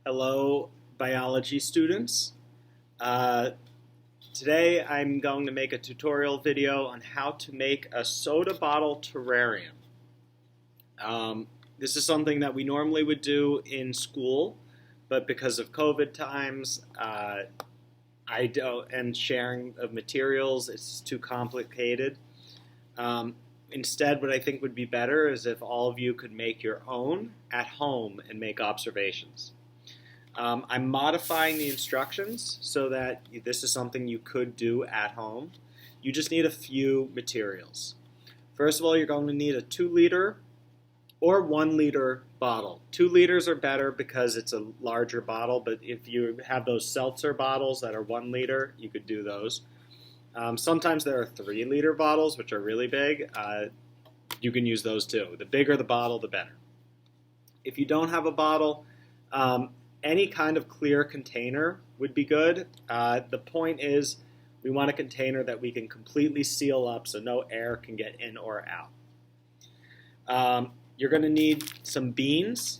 Hello, biology students. Uh, Today I'm going to make a tutorial video on how to make a soda bottle terrarium. This is something that we normally would do in school, but because of COVID times and sharing of materials, it's too complicated. Instead, what I think would be better is if all of you could make your own at home and make observations. I'm modifying the instructions so that this is something you could do at home. You just need a few materials. First of all, you're going to need a 2-liter or 1-liter bottle. 2 liters are better because it's a larger bottle, but if you have those seltzer bottles that are 1 liter, you could do those. Sometimes there are 3-liter bottles, which are really big. You can use those too. The bigger the bottle, the better. If you don't have a bottle, any kind of clear container would be good. The point is we want a container that we can completely seal up so no air can get in or out. You're going to need some beans,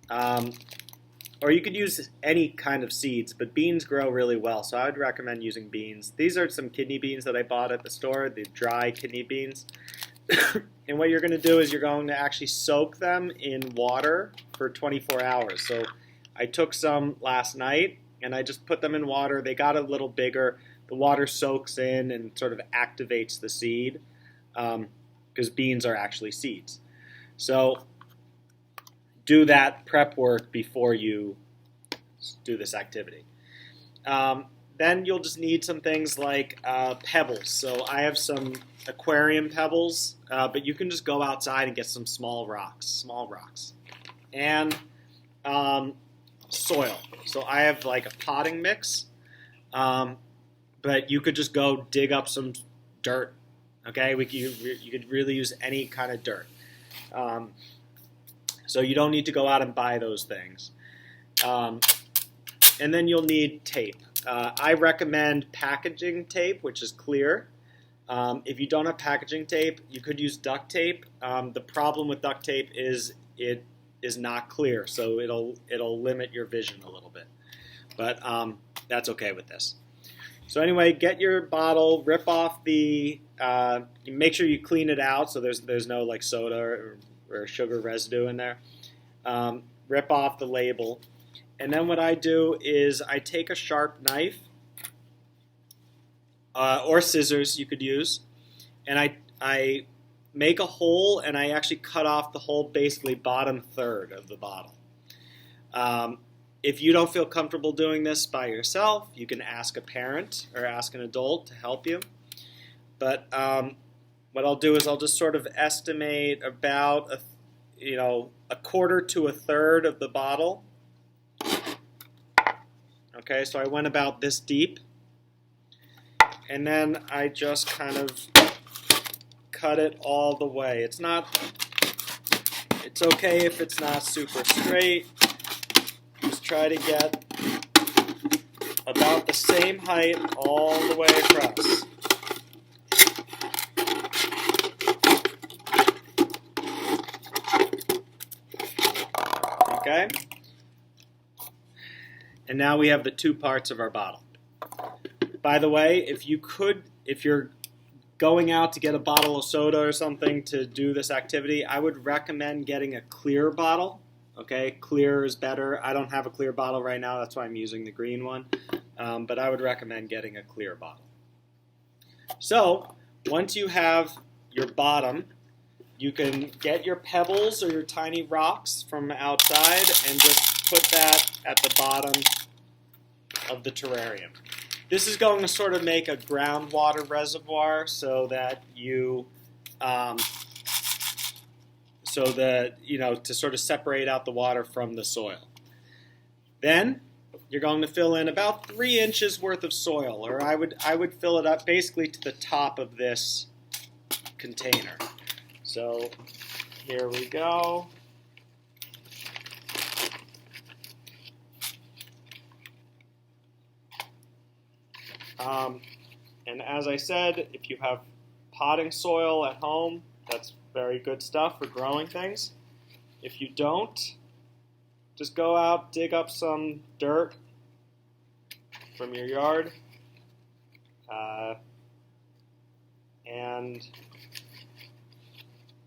or you could use any kind of seeds, but beans grow really well, so I would recommend using beans. These are some kidney beans that I bought at the store, the dry kidney beans. And what you're going to do is you're going to actually soak them in water for 24 hours. So I took some last night and I just put them in water. They got a little bigger. The water soaks in and sort of activates the seed because beans are actually seeds. So do that prep work before you do this activity. Then you'll just need some things like pebbles. So I have some aquarium pebbles, but you can just go outside and get some small rocks. And soil. So I have like a potting mix, but you could just go dig up some dirt. Okay, you could really use any kind of dirt. So you don't need to go out and buy those things. And then you'll need tape. I recommend packaging tape, which is clear. If you don't have packaging tape, you could use duct tape. The problem with duct tape is it is not clear, so it'll limit your vision a little bit. But that's okay with this. So anyway, get your bottle, rip off the, make sure you clean it out so there's no like soda or sugar residue in there. Rip off the label. And then what I do is I take a sharp knife, or scissors you could use, and I make a hole, and I actually cut off the whole basically bottom third of the bottle. If you don't feel comfortable doing this by yourself, you can ask a parent or ask an adult to help you. But what I'll do is I'll just sort of estimate about a quarter to a third of the bottle. Okay, so I went about this deep. And then I just kind of cut it all the way. It's okay if it's not super straight. Just try to get about the same height all the way across. Okay? And now we have the two parts of our bottle. By the way, if you're going out to get a bottle of soda or something to do this activity, I would recommend getting a clear bottle. Okay, clear is better. I don't have a clear bottle right now, that's why I'm using the green one. But I would recommend getting a clear bottle. So, once you have your bottom, you can get your pebbles or your tiny rocks from outside and just put that at the bottom of the terrarium. This is going to sort of make a groundwater reservoir so that to sort of separate out the water from the soil. Then you're going to fill in about 3 inches worth of soil, or I would fill it up basically to the top of this container. So here we go. And as I said, if you have potting soil at home, that's very good stuff for growing things. If you don't, just go out, dig up some dirt from your yard, and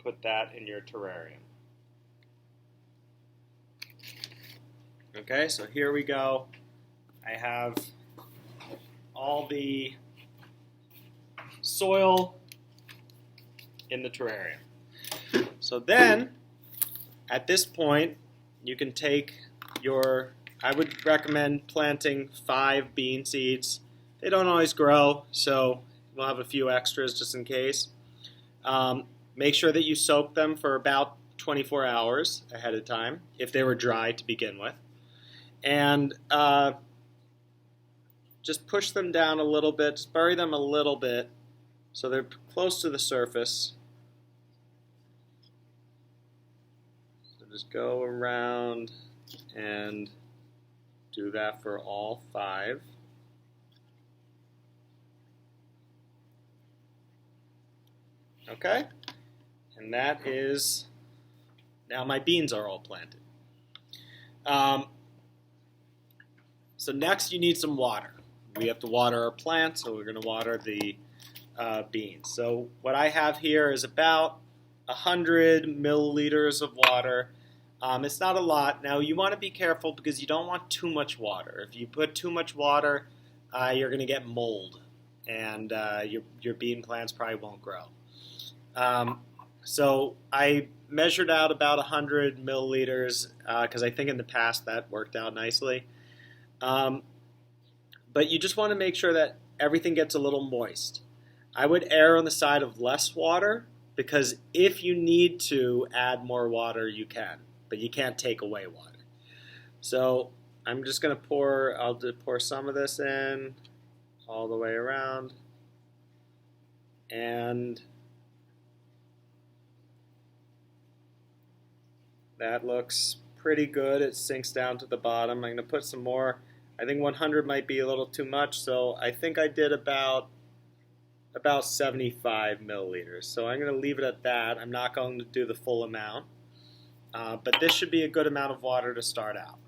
put that in your terrarium. Okay, so here we go. I have all the soil in the terrarium. So then, at this point, you can take I would recommend planting 5 bean seeds. They don't always grow, so we'll have a few extras just in case. Make sure that you soak them for about 24 hours ahead of time, if they were dry to begin with. And just push them down a little bit, just bury them a little bit so they're close to the surface. So just go around and do that for all 5. Okay? And that is, now my beans are all planted. So next you need some water. We have to water our plants, so we're going to water the beans. So what I have here is about 100 milliliters of water. It's not a lot. Now you want to be careful because you don't want too much water. If you put too much water, you're going to get mold, and your bean plants probably won't grow. So I measured out about 100 milliliters because I think in the past that worked out nicely. But you just want to make sure that everything gets a little moist. I would err on the side of less water because if you need to add more water, you can, but you can't take away water. So I'm just going to I'll pour some of this in all the way around, and that looks pretty good. It sinks down to the bottom. I'm going to put some more. I think 100 might be a little too much, so I think I did about 75 milliliters. So I'm going to leave it at that. I'm not going to do the full amount, but this should be a good amount of water to start out.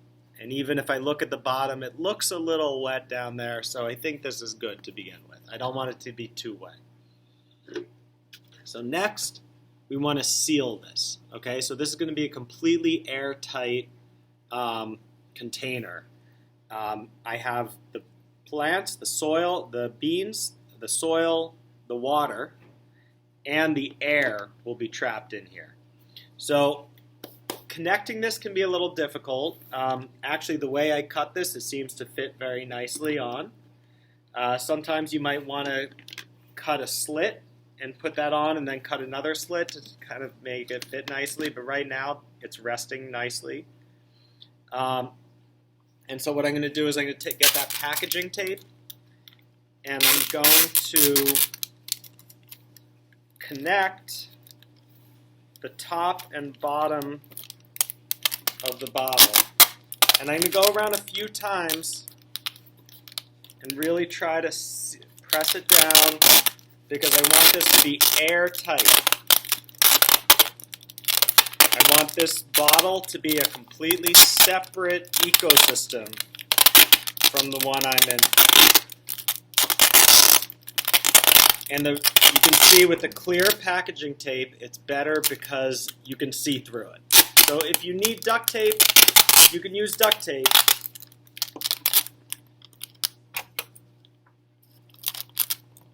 And even if I look at the bottom, it looks a little wet down there, so I think this is good to begin with. I don't want it to be too wet. So next, we want to seal this. Okay, so this is going to be a completely airtight container. I have the plants, the soil, the beans, the soil, the water, and the air will be trapped in here. So connecting this can be a little difficult. Actually, the way I cut this, it seems to fit very nicely on. Sometimes you might want to cut a slit and put that on and then cut another slit to kind of make it fit nicely, but right now it's resting nicely. And so what I'm going to do is I'm going to get that packaging tape, and I'm going to connect the top and bottom of the bottle. And I'm going to go around a few times and really try to press it down because I want this to be airtight. I want this bottle to be a completely separate ecosystem from the one I'm in. And you can see with the clear packaging tape, it's better because you can see through it. So if you need duct tape, you can use duct tape.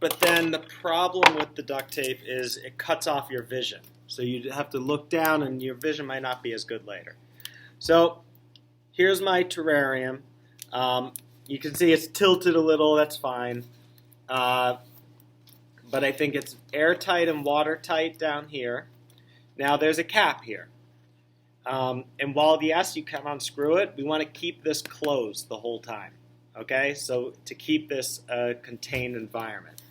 But then the problem with the duct tape is it cuts off your vision. So you have to look down and your vision might not be as good later. So here's my terrarium. You can see it's tilted a little, that's fine. But I think it's airtight and watertight down here. Now there's a cap here. And while yes, you can unscrew it, we want to keep this closed the whole time. Okay, so to keep this a contained environment.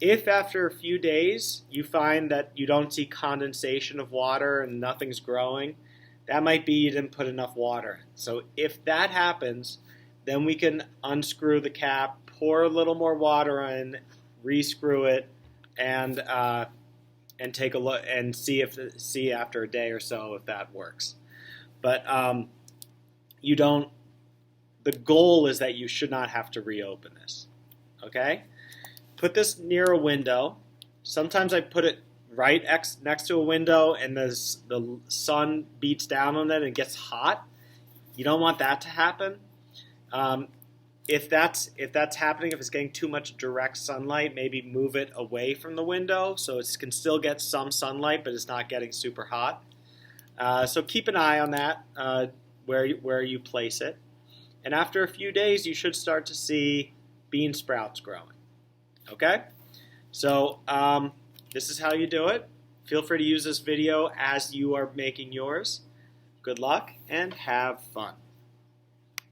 If after a few days you find that you don't see condensation of water and nothing's growing, that might be you didn't put enough water in. So if that happens, then we can unscrew the cap, pour a little more water in, re-screw it, and take a look and see after a day or so if that works. But you don't, the goal is that you should not have to reopen this. Okay? Put this near a window. Sometimes I put it right next to a window and the sun beats down on it and gets hot. You don't want that to happen. If that's happening, if it's getting too much direct sunlight, maybe move it away from the window so it can still get some sunlight, but it's not getting super hot. So keep an eye on that where you place it. And after a few days, you should start to see bean sprouts growing. Okay? So this is how you do it. Feel free to use this video as you are making yours. Good luck and have fun.